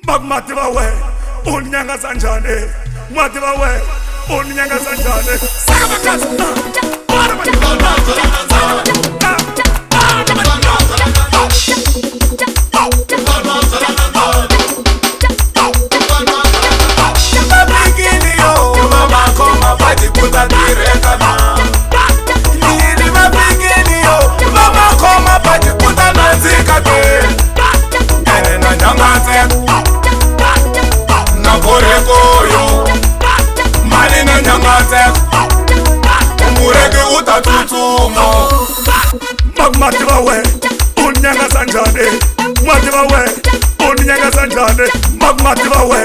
Magmativa we, unyanga sanjane. Mativa we, unyanga sanjane. Mativa we, unyanga sanjane. Mativa we, unyanga sanjane. Mativa we,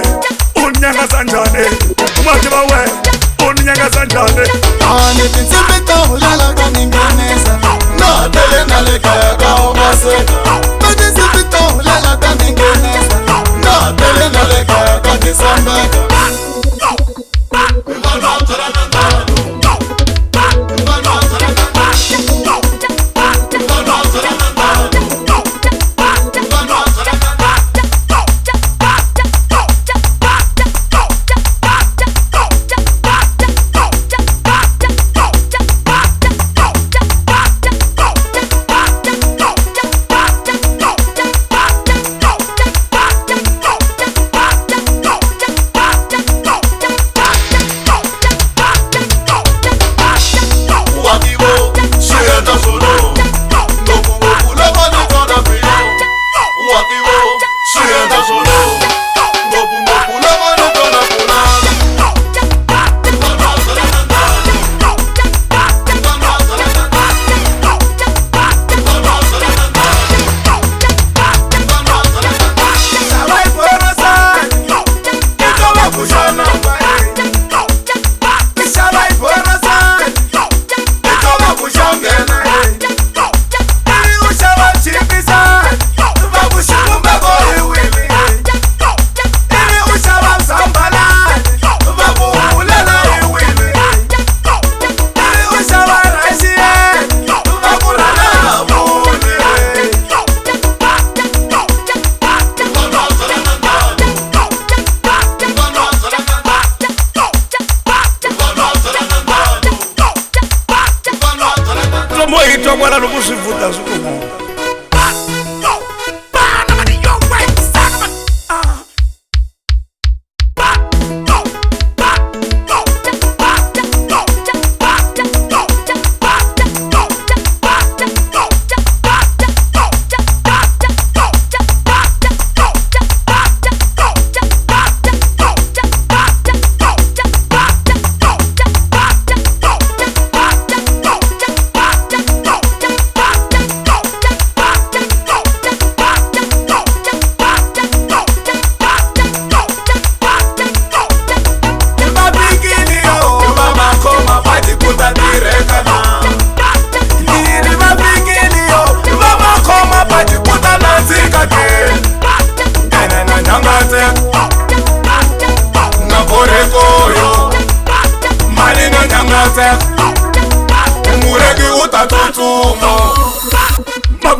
unyanga sanjane. Mativa we, unyanga sanjane. Ani tinsimbito ulala kaningeneza. No tele naleka kaobaseka. Tinsimbito ulala kaningeneza. No tele naleka kanisambeka.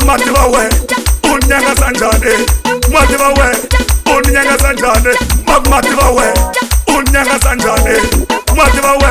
Mativa we, unyanga sanjane. Mativa we, unyanga sanjane. Mativa we, unyanga sanjane. Mativa we.